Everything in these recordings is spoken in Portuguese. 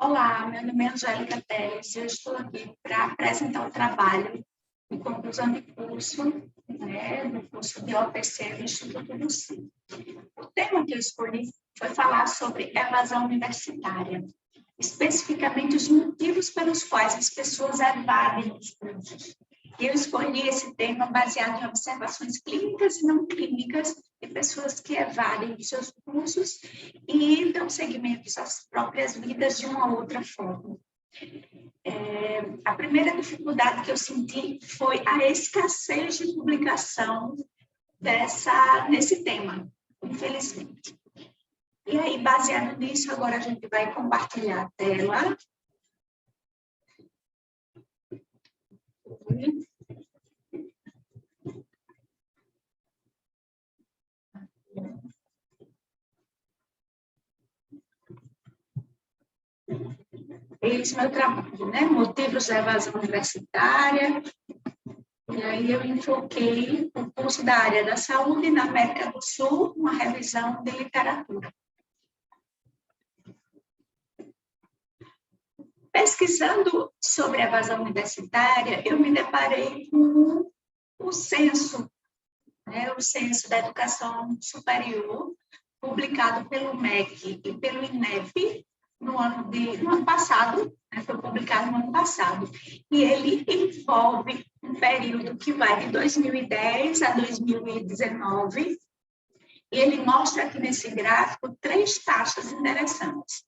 Olá, meu nome é Angélica Teles, eu estou aqui para apresentar o trabalho de conclusão de curso, do curso de OPC do Instituto do CIE. O tema que eu escolhi foi falar sobre evasão universitária, especificamente os motivos pelos quais as pessoas evadem os cursos. Eu escolhi esse tema baseado em observações clínicas e não clínicas de pessoas que evadem os seus cursos e dão seguimento às próprias vidas de uma outra forma. A primeira dificuldade que eu senti foi a escassez de publicação nesse tema, infelizmente. E aí, baseado nisso, agora a gente vai compartilhar a tela. Esse é meu trabalho, né? Motivos da evasão universitária. E aí eu enfoquei o curso da área da saúde na América do Sul, uma revisão de literatura. Pesquisando sobre a evasão universitária, eu me deparei com o censo, o Censo da Educação Superior, publicado pelo MEC e pelo INEP no ano passado, foi publicado no ano passado, e ele envolve um período que vai de 2010 a 2019, e ele mostra aqui nesse gráfico 3 taxas interessantes: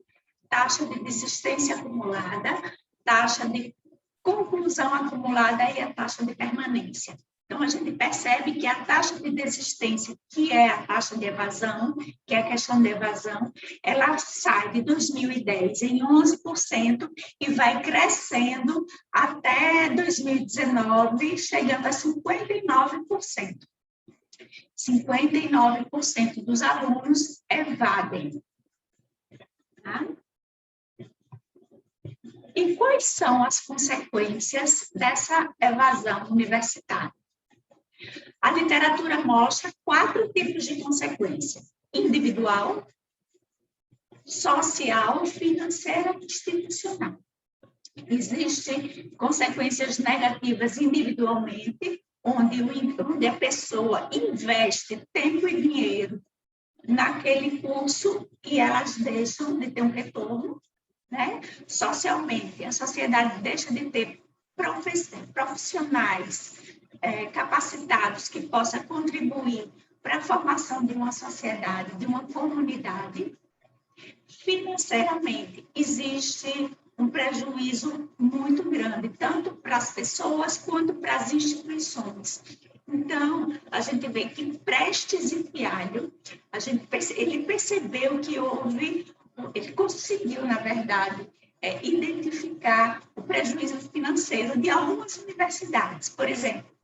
taxa de desistência acumulada, taxa de conclusão acumulada e a taxa de permanência. Então, a gente percebe que a taxa de desistência, que é a taxa de evasão, que é a questão de evasão, ela sai de 2010 em 11% e vai crescendo até 2019, chegando a 59%. 59% dos alunos evadem. Tá? E quais são as consequências dessa evasão universitária? A literatura mostra 4 tipos de consequência: individual, social, financeira e institucional. Existem consequências negativas individualmente, onde a pessoa investe tempo e dinheiro naquele curso e elas deixam de ter um retorno, né? Socialmente, a sociedade deixa de ter profissionais capacitados que possam contribuir para a formação de uma sociedade, de uma comunidade. Financeiramente, existe um prejuízo muito grande, tanto para as pessoas quanto para as instituições. Então, a gente vê que Prestes e Fialho, ele percebeu que ele conseguiu, na verdade, identificar o prejuízo financeiro de algumas universidades. Por exemplo,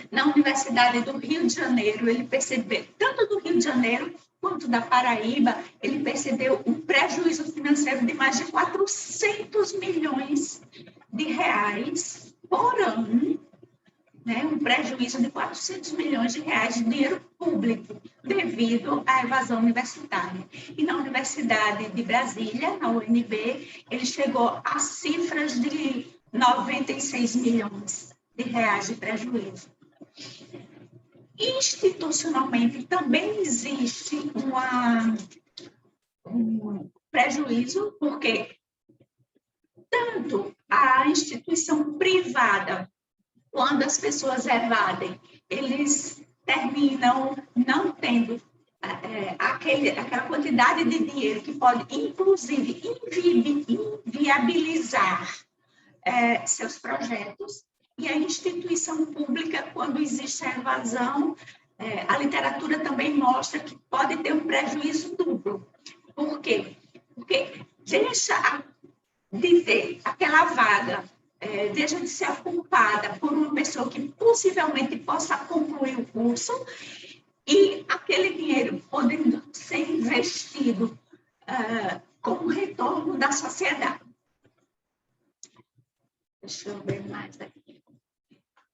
na Universidade do Rio de Janeiro, ele percebeu, tanto do Rio de Janeiro quanto da Paraíba, ele percebeu um prejuízo financeiro de mais de 400 milhões de reais por ano, né? Um prejuízo de 400 milhões de reais de dinheiro público devido à evasão universitária. E na Universidade de Brasília, na UNB, ele chegou a cifras de 96 milhões de reais de prejuízo. Institucionalmente, também existe um prejuízo, porque tanto a instituição privada, quando as pessoas evadem, eles terminam não tendo aquela quantidade de dinheiro que pode, inclusive, inviabilizar seus projetos. E a instituição pública, quando existe a evasão, a literatura também mostra que pode ter um prejuízo duplo. Por quê? Porque deixa de ter aquela vaga, deixa de ser ocupada por uma pessoa que possivelmente possa concluir o curso, e aquele dinheiro podendo ser investido como retorno da sociedade. Deixa eu ver mais aqui.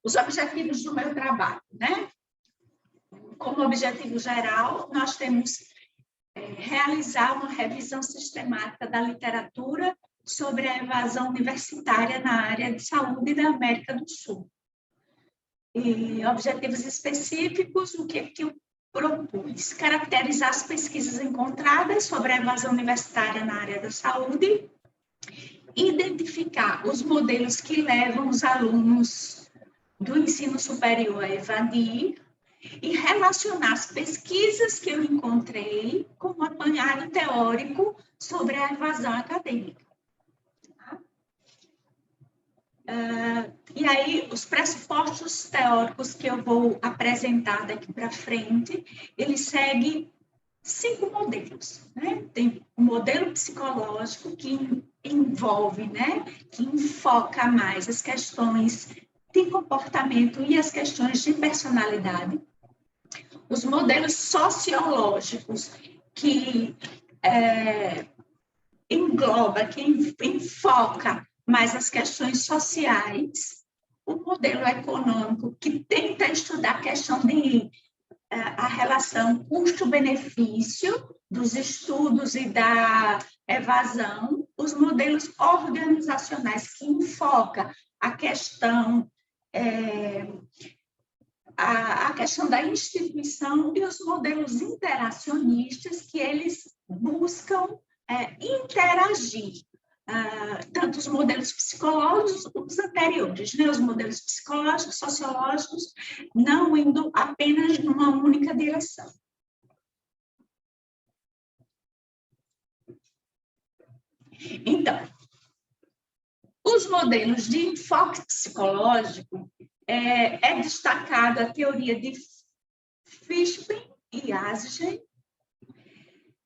Os objetivos do meu trabalho, né? Como objetivo geral, nós temos realizar uma revisão sistemática da literatura sobre a evasão universitária na área de saúde da América do Sul. E objetivos específicos, o que eu propus? Caracterizar as pesquisas encontradas sobre a evasão universitária na área da saúde, identificar os modelos que levam os alunos do ensino superior a evadir e relacionar as pesquisas que eu encontrei com um apanhado teórico sobre a evasão acadêmica. E aí, os pressupostos teóricos que eu vou apresentar daqui para frente, eles seguem 5 modelos, né? Tem o modelo psicológico, que envolve, né, que enfoca mais as questões de comportamento e as questões de personalidade. Os modelos sociológicos, que engloba, que enfoca mais as questões sociais. O modelo econômico, que tenta estudar a questão de a relação custo-benefício dos estudos e da evasão. Os modelos organizacionais, que enfoca a questão a questão da instituição, e os modelos interacionistas, que eles buscam interagir. Tanto os modelos psicológicos, os anteriores, né? Os modelos psicológicos, sociológicos, não indo apenas numa única direção. Então, os modelos de enfoque psicológico, é destacada a teoria de Fishman e Asgen.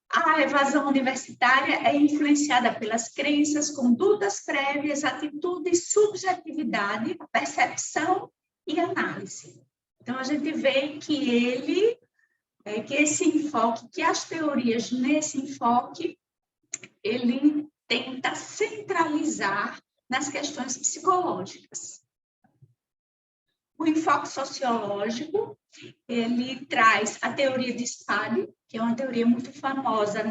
A evasão universitária é influenciada pelas crenças, condutas prévias, atitudes, subjetividade, percepção e análise. Então, a gente vê que esse enfoque, que as teorias nesse enfoque, ele tenta centralizar nas questões psicológicas. O enfoque sociológico, ele traz a teoria de Spade, que é uma teoria muito famosa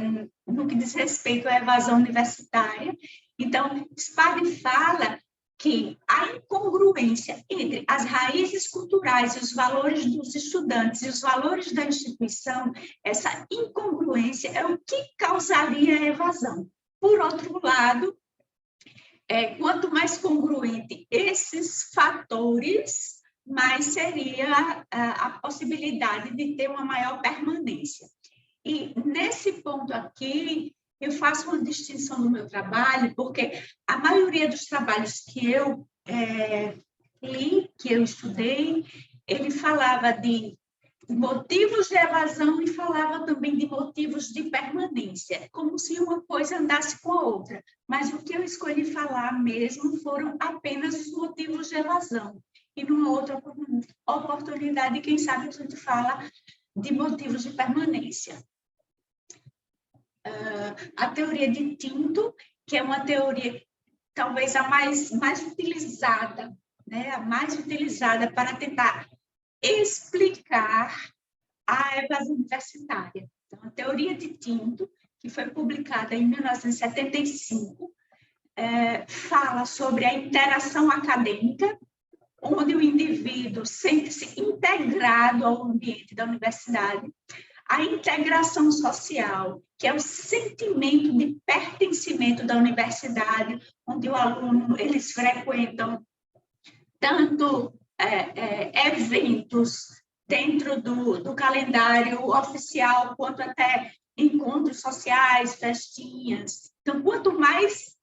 no que diz respeito à evasão universitária. Então, Spade fala que a incongruência entre as raízes culturais e os valores dos estudantes e os valores da instituição, essa incongruência é o que causaria a evasão. Por outro lado, quanto mais congruente esses fatores, mais seria a possibilidade de ter uma maior permanência. E nesse ponto aqui, eu faço uma distinção no meu trabalho, porque a maioria dos trabalhos que eu li, que eu estudei, ele falava de motivos de evasão e falava também de motivos de permanência, como se uma coisa andasse com a outra. Mas o que eu escolhi falar mesmo foram apenas os motivos de evasão. E numa outra oportunidade, quem sabe a gente fala de motivos de permanência. A teoria de Tinto, que é uma teoria talvez a mais utilizada, né? A mais utilizada para tentar explicar a evasão universitária. Então, a teoria de Tinto, que foi publicada em 1975, fala sobre a interação acadêmica, onde o indivíduo sente-se integrado ao ambiente da universidade, a integração social, que é o sentimento de pertencimento da universidade, onde o aluno, eles frequentam tanto eventos dentro do calendário oficial, quanto até encontros sociais, festinhas. Então, quanto mais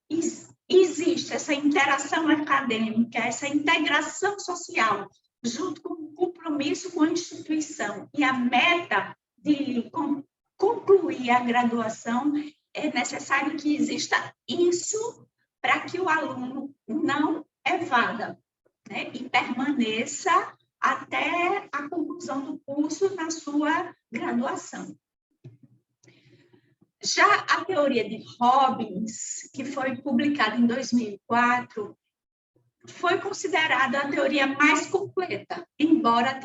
existe essa interação acadêmica, essa integração social, junto com o compromisso com a instituição e a meta de concluir a graduação, é necessário que exista isso para que o aluno não evada, né, e permaneça até a conclusão do curso na sua graduação. Já a teoria de Robbins, que foi publicada em 2004, foi considerada a teoria mais completa, embora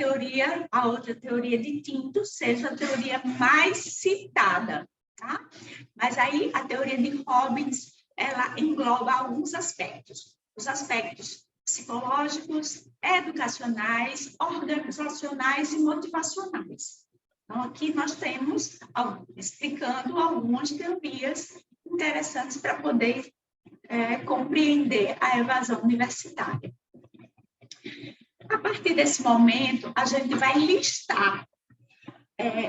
a outra teoria de Tinto seja a teoria mais citada, tá? Mas aí a teoria de Robbins, ela engloba alguns aspectos. Os aspectos psicológicos, educacionais, organizacionais e motivacionais. Então, aqui nós temos explicando algumas teorias interessantes para poder compreender a evasão universitária. A partir desse momento, a gente vai listar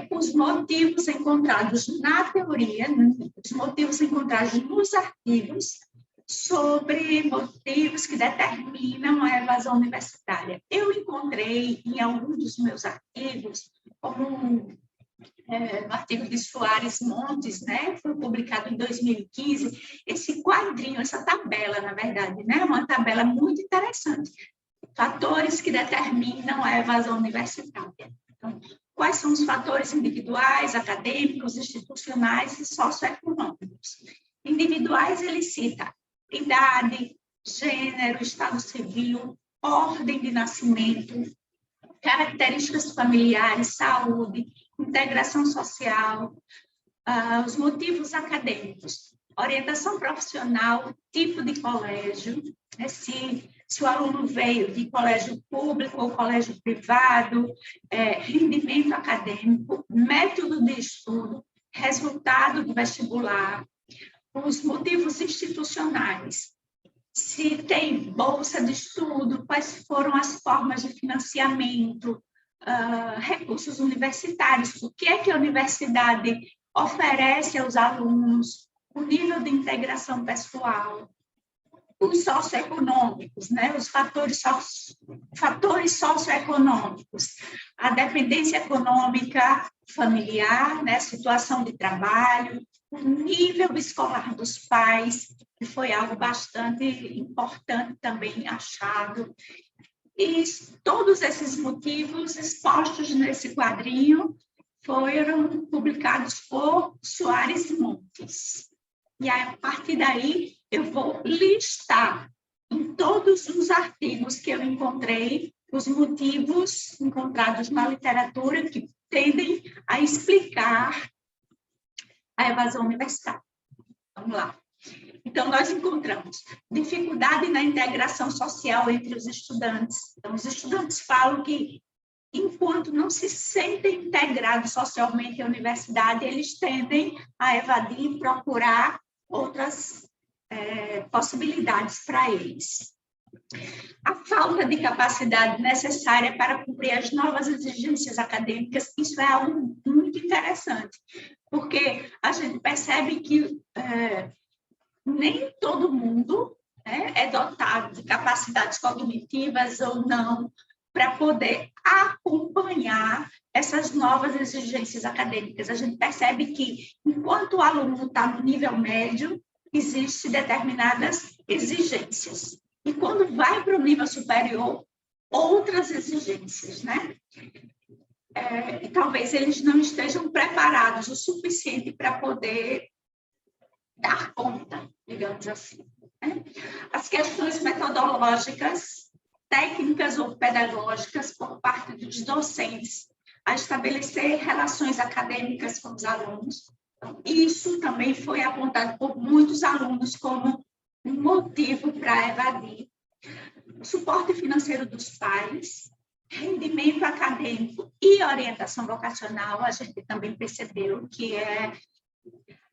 os motivos encontrados na teoria, os motivos encontrados nos artigos, sobre motivos que determinam a evasão universitária. Eu encontrei em alguns dos meus artigos, como no artigo de Soares Montes, né, foi publicado em 2015, esse quadrinho, essa tabela, na verdade, né, uma tabela muito interessante. Fatores que determinam a evasão universitária. Então, quais são os fatores individuais, acadêmicos, institucionais e socioeconômicos? Individuais, ele cita idade, gênero, estado civil, ordem de nascimento, características familiares, saúde, integração social, os motivos acadêmicos, orientação profissional, tipo de colégio, né, se o aluno veio de colégio público ou colégio privado, rendimento acadêmico, método de estudo, resultado do vestibular, os motivos institucionais, se tem bolsa de estudo, quais foram as formas de financiamento, recursos universitários, o que é que a universidade oferece aos alunos, o nível de integração pessoal, os socioeconômicos, né? Os fatores socioeconômicos, a dependência econômica familiar, né? Situação de trabalho, o nível escolar dos pais, que foi algo bastante importante também achado. E todos esses motivos expostos nesse quadrinho foram publicados por Soares Montes. E a partir daí, eu vou listar em todos os artigos que eu encontrei os motivos encontrados na literatura que tendem a explicar a evasão universitária. Vamos lá. Então, nós encontramos dificuldade na integração social entre os estudantes. Então, os estudantes falam que, enquanto não se sentem integrados socialmente à universidade, eles tendem a evadir e procurar outras possibilidades para eles. A falta de capacidade necessária para cumprir as novas exigências acadêmicas, isso é algo muito interessante, porque a gente percebe que nem todo mundo é dotado de capacidades cognitivas ou não para poder acompanhar essas novas exigências acadêmicas. A gente percebe que, enquanto o aluno está no nível médio, existem determinadas exigências. E quando vai para o nível superior, outras exigências, né? E talvez eles não estejam preparados o suficiente para poder dar conta, digamos assim. Né? As questões metodológicas, técnicas ou pedagógicas por parte dos docentes a estabelecer relações acadêmicas com os alunos. Então, isso também foi apontado por muitos alunos como um motivo para evadir. O suporte financeiro dos pais, rendimento acadêmico e orientação vocacional, a gente também percebeu que é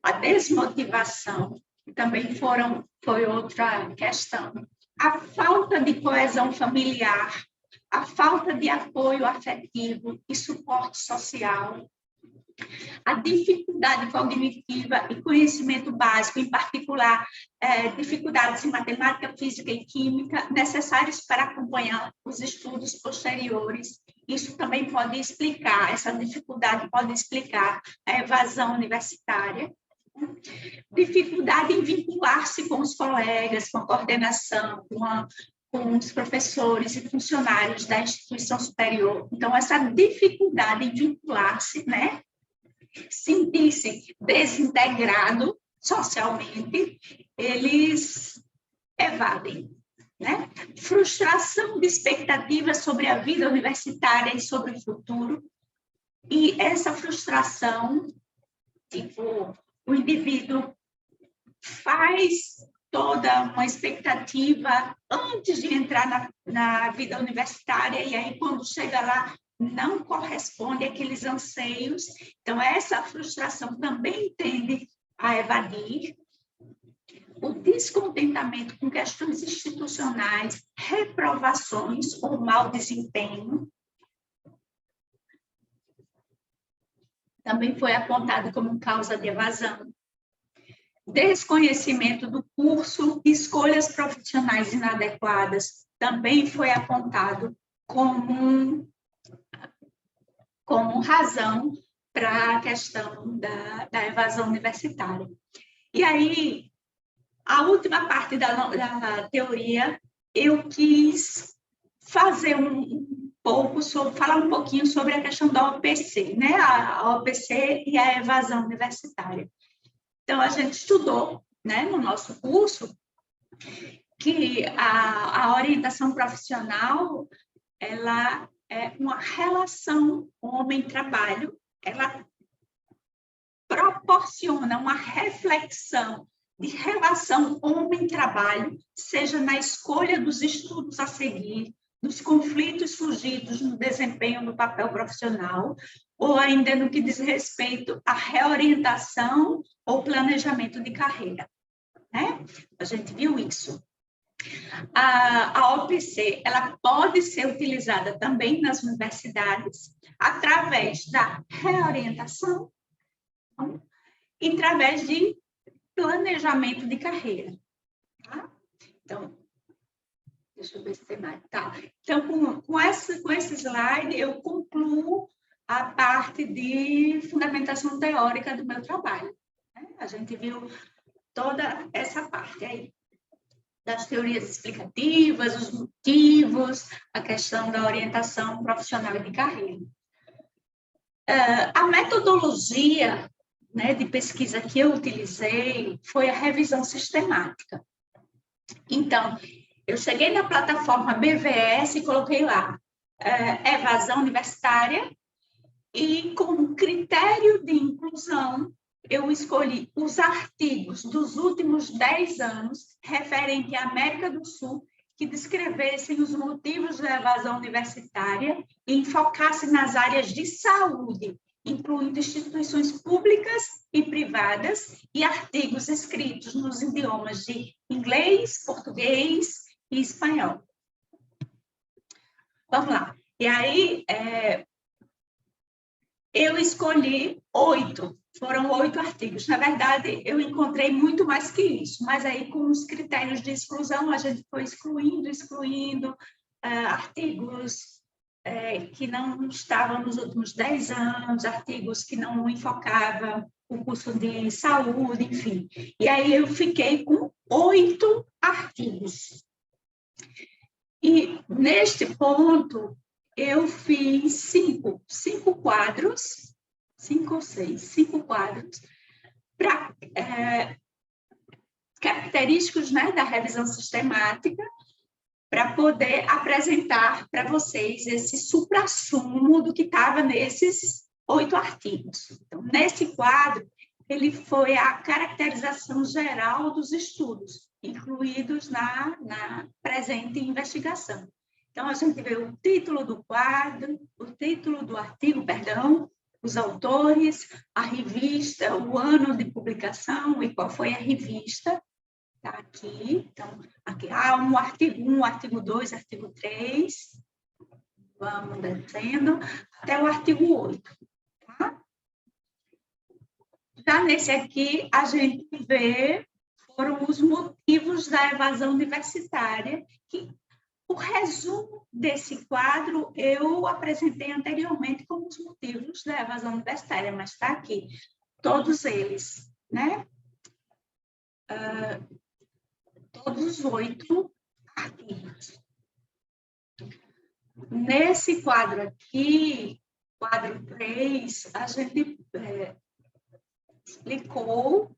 a desmotivação, também foi outra questão. A falta de coesão familiar, a falta de apoio afetivo e suporte social, a dificuldade cognitiva e conhecimento básico, em particular, dificuldades em matemática, física e química, necessários para acompanhar os estudos posteriores. Isso também pode explicar, essa dificuldade pode explicar a evasão universitária. Dificuldade em vincular-se com os colegas, com a coordenação, com os professores e funcionários da instituição superior. Então, essa dificuldade em vincular-se, né? Sentir-se desintegrado socialmente, eles evadem. Né? Frustração de expectativas sobre a vida universitária e sobre o futuro. E essa frustração, tipo, o indivíduo faz toda uma expectativa antes de entrar na vida universitária, e aí, quando chega lá, não corresponde àqueles anseios. Então, essa frustração também tende a evadir. O descontentamento com questões institucionais, reprovações ou mau desempenho, também foi apontado como causa de evasão. Desconhecimento do curso, escolhas profissionais inadequadas, também foi apontado como razão para a questão da evasão universitária. E aí, a última parte da teoria, eu quis fazer falar um pouquinho sobre a questão da OPC, né? A OPC e a evasão universitária. Então, a gente estudou, né, no nosso curso, que a orientação profissional, ela é uma relação homem-trabalho, ela proporciona uma reflexão de relação homem-trabalho, seja na escolha dos estudos a seguir, dos conflitos surgidos no desempenho do papel profissional, ou ainda no que diz respeito à reorientação ou planejamento de carreira. Né? A gente viu isso. A OPC, ela pode ser utilizada também nas universidades através da reorientação e através de planejamento de carreira. Tá? Então, deixa eu ver se tem mais. Tá. Então, com esse slide, eu concluo a parte de fundamentação teórica do meu trabalho. Né? A gente viu toda essa parte aí, das teorias explicativas, os motivos, a questão da orientação profissional e de carreira. A metodologia, né, de pesquisa que eu utilizei foi a revisão sistemática. Então, eu cheguei na plataforma BVS e coloquei lá evasão universitária, e como critério de inclusão, eu escolhi os artigos dos últimos 10 anos referente à América do Sul que descrevessem os motivos da evasão universitária e enfocassem nas áreas de saúde, incluindo instituições públicas e privadas, e artigos escritos nos idiomas de inglês, português e espanhol. Vamos lá. E aí, eu escolhi 8, foram 8 artigos. Na verdade, eu encontrei muito mais que isso, mas aí com os critérios de exclusão, a gente foi excluindo artigos que não estavam nos últimos 10 anos, artigos que não enfocavam o curso de saúde, enfim. E aí eu fiquei com 8 artigos. E neste ponto, eu fiz 5 quadros, 5 ou 6, 5 quadros, característicos, né, da revisão sistemática, para poder apresentar para vocês esse suprassumo do que estava nesses 8 artigos. Então, nesse quadro, ele foi a caracterização geral dos estudos, incluídos na presente investigação. Então, a gente vê o título do quadro, o título do artigo, perdão, os autores, a revista, o ano de publicação e qual foi a revista. Está aqui. Então, aqui há um artigo 1, artigo 2, artigo 3. Vamos descendo até o artigo 8. Tá? Já nesse aqui, a gente vê foram os motivos da evasão universitária, que o resumo desse quadro eu apresentei anteriormente como os motivos da evasão universitária, mas está aqui, todos eles, né? Todos os 8 artigos. Nesse quadro aqui, quadro 3, a gente explicou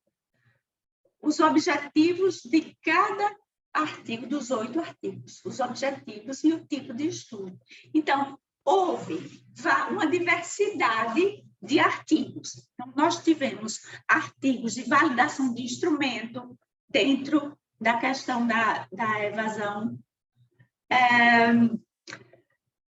os objetivos de cada artigo, dos 8 artigos, os objetivos e o tipo de estudo. Então, houve uma diversidade de artigos. Então, nós tivemos artigos de validação de instrumento dentro da questão da evasão,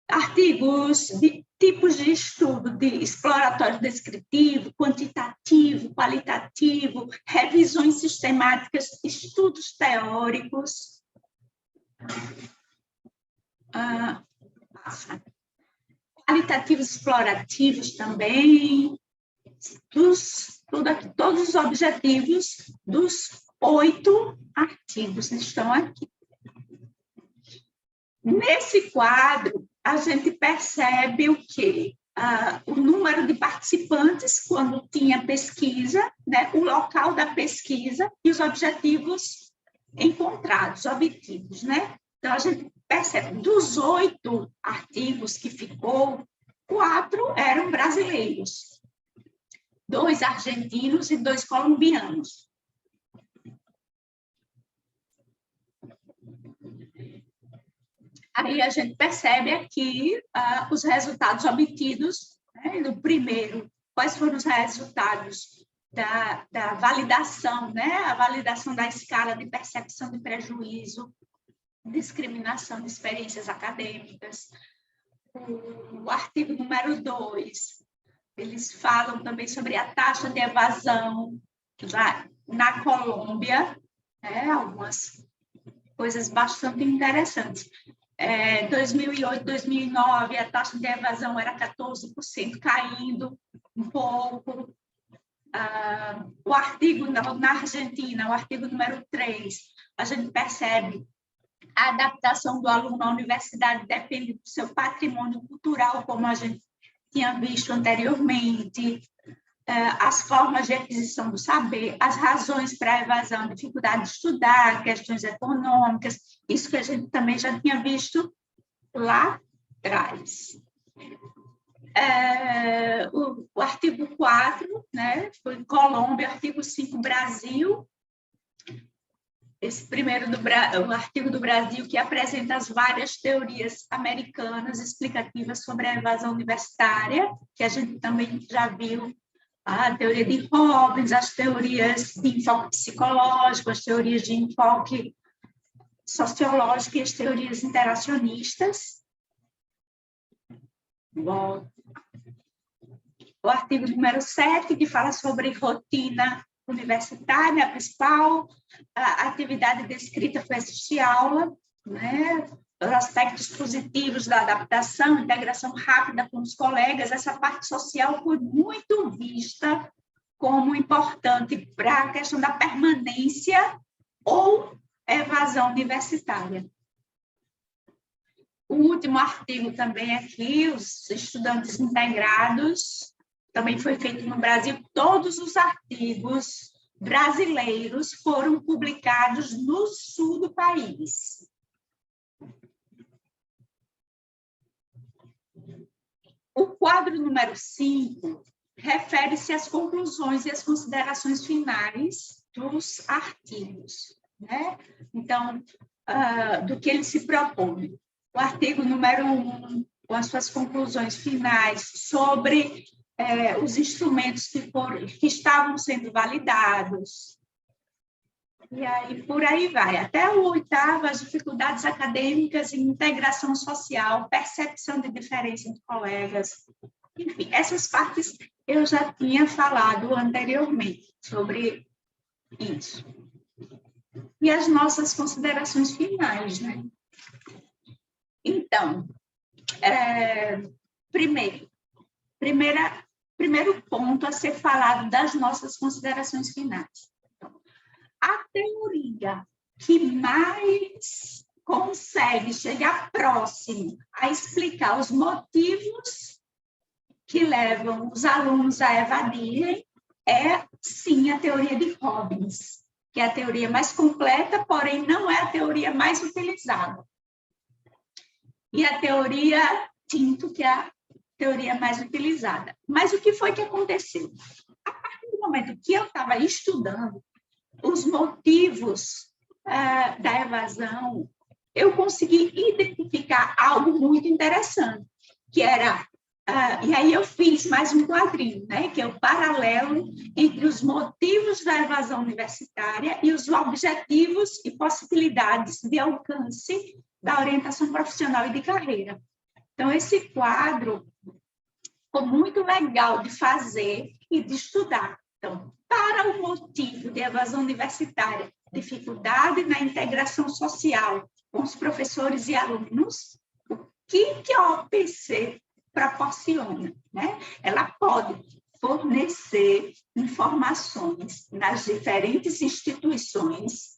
artigos de tipos de estudo de exploratório descritivo, quantitativo, qualitativo, revisões sistemáticas, estudos teóricos, qualitativos explorativos também, todos os objetivos dos 8 artigos estão aqui. Nesse quadro, a gente percebe o quê? O número de participantes quando tinha pesquisa, né? O local da pesquisa e os objetivos encontrados, obtidos, né? Então, a gente percebe, dos 8 artigos que ficou, 4 eram brasileiros, 2 argentinos e 2 colombianos. Aí a gente percebe aqui os resultados obtidos, né, no primeiro, quais foram os resultados da validação, né, a validação da escala de percepção de prejuízo, discriminação de experiências acadêmicas. O artigo número 2, eles falam também sobre a taxa de evasão na Colômbia, né, algumas coisas bastante interessantes. 2008, 2009, a taxa de evasão era 14%, caindo um pouco. O artigo na Argentina, o artigo número 3, a gente percebe a adaptação do aluno à universidade depende do seu patrimônio cultural, como a gente tinha visto anteriormente, as formas de aquisição do saber, as razões para a evasão, dificuldade de estudar, questões econômicas, isso que a gente também já tinha visto lá atrás. O artigo 4, né, foi Colômbia, artigo 5, Brasil. Esse primeiro, o artigo do Brasil, que apresenta as várias teorias americanas explicativas sobre a evasão universitária, que a gente também já viu, a teoria de Robbins, as teorias de enfoque psicológico, as teorias de enfoque sociológico e as teorias interacionistas. Bom, o artigo número 7, que fala sobre rotina universitária, a principal atividade descrita foi assistir aula, né? Os aspectos positivos da adaptação, integração rápida com os colegas, essa parte social foi muito vista como importante para a questão da permanência ou evasão universitária. O último artigo também aqui, os estudantes integrados, também foi feito no Brasil, todos os artigos brasileiros foram publicados no sul do país. O quadro número 5 refere-se às conclusões e às considerações finais dos artigos, né? Então, do que ele se propõe. O artigo número 1, com as suas conclusões finais sobre os instrumentos que estavam sendo validados. E aí, por aí vai. Até o 8º, as dificuldades acadêmicas e integração social, percepção de diferença entre colegas. Enfim, essas partes eu já tinha falado anteriormente sobre isso. E as nossas considerações finais, né? Então, primeiro ponto a ser falado das nossas considerações finais. A teoria que mais consegue chegar próximo a explicar os motivos que levam os alunos a evadirem é, sim, a teoria de Robbins, que é a teoria mais completa, porém não é a teoria mais utilizada. E a teoria Tinto, que é a teoria mais utilizada. Mas o que foi que aconteceu? A partir do momento que eu estava estudando os motivos da evasão, eu consegui identificar algo muito interessante, que era E aí eu fiz mais um quadrinho, né, que é o paralelo entre os motivos da evasão universitária e os objetivos e possibilidades de alcance da orientação profissional e de carreira. Então, esse quadro ficou muito legal de fazer e de estudar. Então, para o motivo de evasão universitária, dificuldade na integração social com os professores e alunos, o que a OPC proporciona, né? Ela pode fornecer informações nas diferentes instituições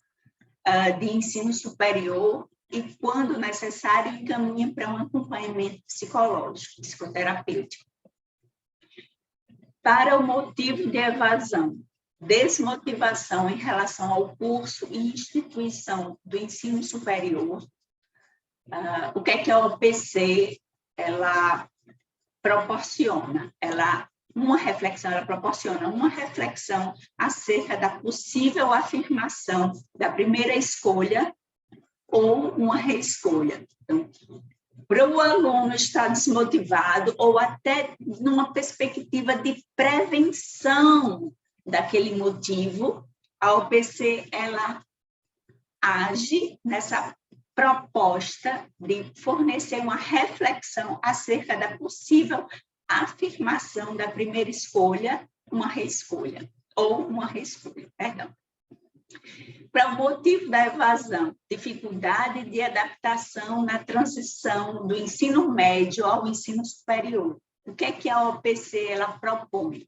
de ensino superior e, quando necessário, encaminha para um acompanhamento psicológico, psicoterapêutico. Para o motivo de evasão, desmotivação em relação ao curso e instituição do ensino superior, o que é que a OPC ela proporciona? Ela proporciona uma reflexão acerca da possível afirmação da primeira escolha ou uma reescolha. Então, para o aluno estar desmotivado ou até numa perspectiva de prevenção daquele motivo, a OPC ela age nessa proposta de fornecer uma reflexão acerca da possível afirmação da primeira escolha, uma reescolha, ou uma reescolha, perdão. Para o motivo da evasão, dificuldade de adaptação na transição do ensino médio ao ensino superior. O que é que a OPC ela propõe?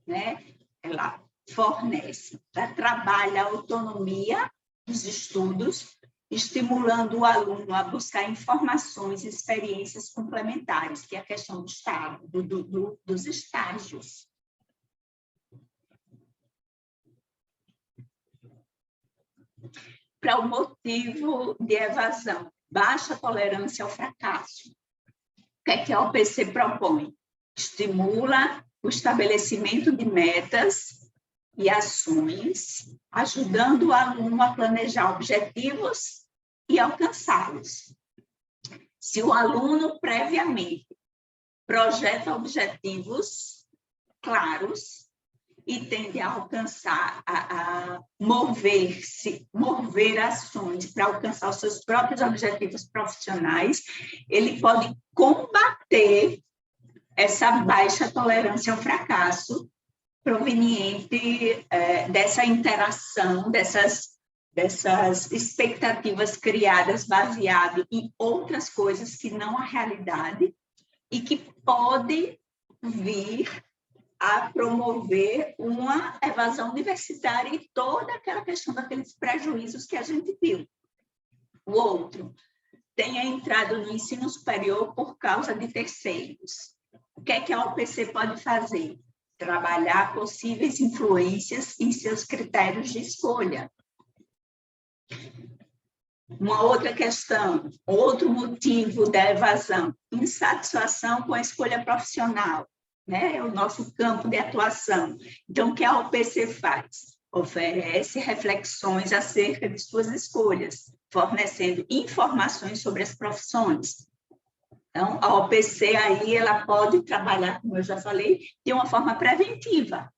Né? Ela fornece, ela trabalha a autonomia dos estudos, estimulando o aluno a buscar informações e experiências complementares, que é a questão do estágio, dos estágios. Para o motivo de evasão, baixa tolerância ao fracasso. O que é que a OPC propõe? Estimula o estabelecimento de metas e ações, ajudando o aluno a planejar objetivos e alcançá-los. Se o aluno previamente projeta objetivos claros e tende a alcançar, a mover ações para alcançar os seus próprios objetivos profissionais, ele pode combater essa baixa tolerância ao fracasso proveniente dessa interação, dessas expectativas criadas baseado em outras coisas que não a realidade e que pode vir a promover uma evasão universitária e toda aquela questão daqueles prejuízos que a gente viu. O outro, tenha entrado no ensino superior por causa de terceiros. O que é que a OPC pode fazer? Trabalhar possíveis influências em seus critérios de escolha. Uma outra questão, outro motivo da evasão, insatisfação com a escolha profissional, né? É o nosso campo de atuação. Então, o que a OPC faz? Oferece reflexões acerca de suas escolhas, fornecendo informações sobre as profissões. Então, a OPC aí, ela pode trabalhar, como eu já falei, de uma forma preventiva.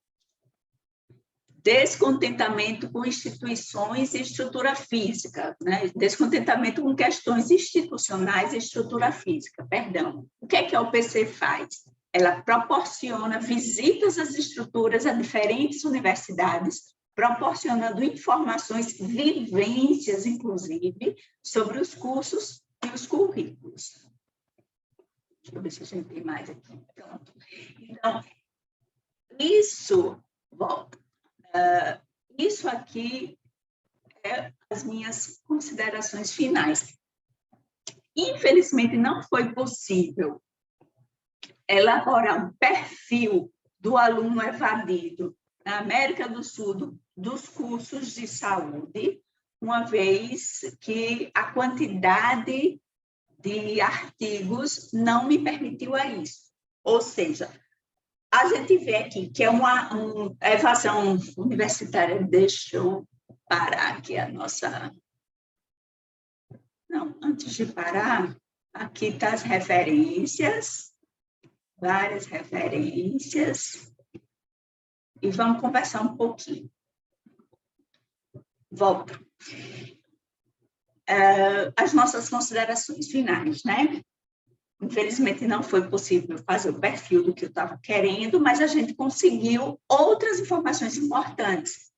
Descontentamento com instituições e estrutura física, né? Descontentamento com questões institucionais e estrutura física, perdão. O que é que a OPC faz? Ela proporciona visitas às estruturas a diferentes universidades, proporcionando informações, vivências, inclusive, sobre os cursos e os currículos. Deixa eu ver se a gente tem mais aqui. Pronto. Então, isso aqui é as minhas considerações finais. Infelizmente, não foi possível elaborar um perfil do aluno evadido na América do Sul dos cursos de saúde, uma vez que a quantidade de artigos não me permitiu a isso. Ou seja, a gente vê aqui que é uma evasão universitária. Deixa eu parar aqui a nossa... Não, antes de parar, aqui estão as referências. várias referências e vamos conversar um pouquinho. Volta. As nossas considerações finais, né? Infelizmente, não foi possível fazer o perfil do que eu estava querendo, mas a gente conseguiu outras informações importantes.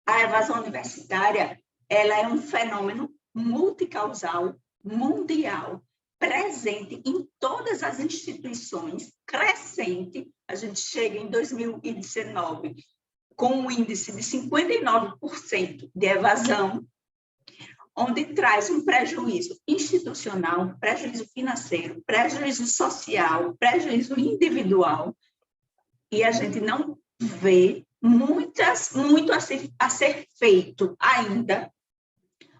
A evasão universitária, ela é um fenômeno multicausal, mundial, presente em todas as instituições, crescente. A gente chega em 2019 com um índice de 59% de evasão, onde traz um prejuízo institucional, prejuízo financeiro, prejuízo social, prejuízo individual, e a gente não vê muito a ser feito ainda,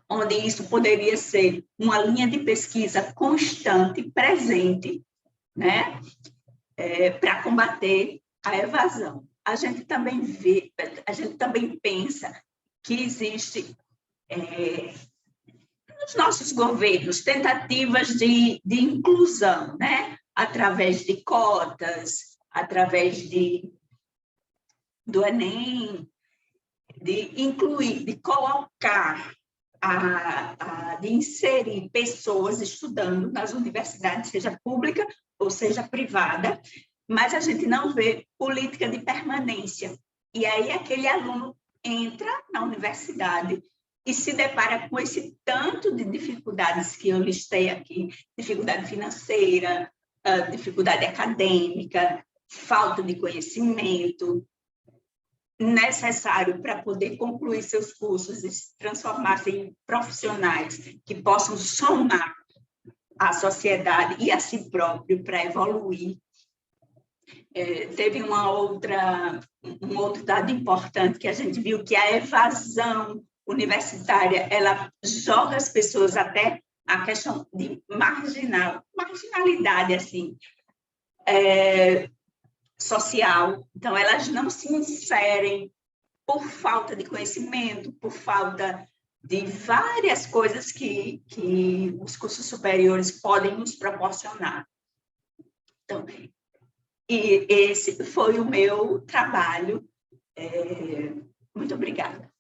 onde isso poderia ser uma linha de pesquisa constante, presente, né, para combater a evasão. A gente também pensa que existe nos nossos governos tentativas de inclusão, né, através de cotas, através do Enem, de incluir, de colocar, de inserir pessoas estudando nas universidades, seja pública ou seja privada, mas a gente não vê política de permanência. E aí aquele aluno entra na universidade e se depara com esse tanto de dificuldades que eu listei aqui, dificuldade financeira, dificuldade acadêmica, falta de conhecimento, necessário para poder concluir seus cursos e se transformar em profissionais que possam somar à sociedade e a si próprio para evoluir. Teve um outro dado importante que a gente viu, que a evasão universitária, ela joga as pessoas até a questão de marginalidade, assim, social. Então, elas não se inserem por falta de conhecimento, por falta de várias coisas que os cursos superiores podem nos proporcionar. Então, e esse foi o meu trabalho. Muito obrigada.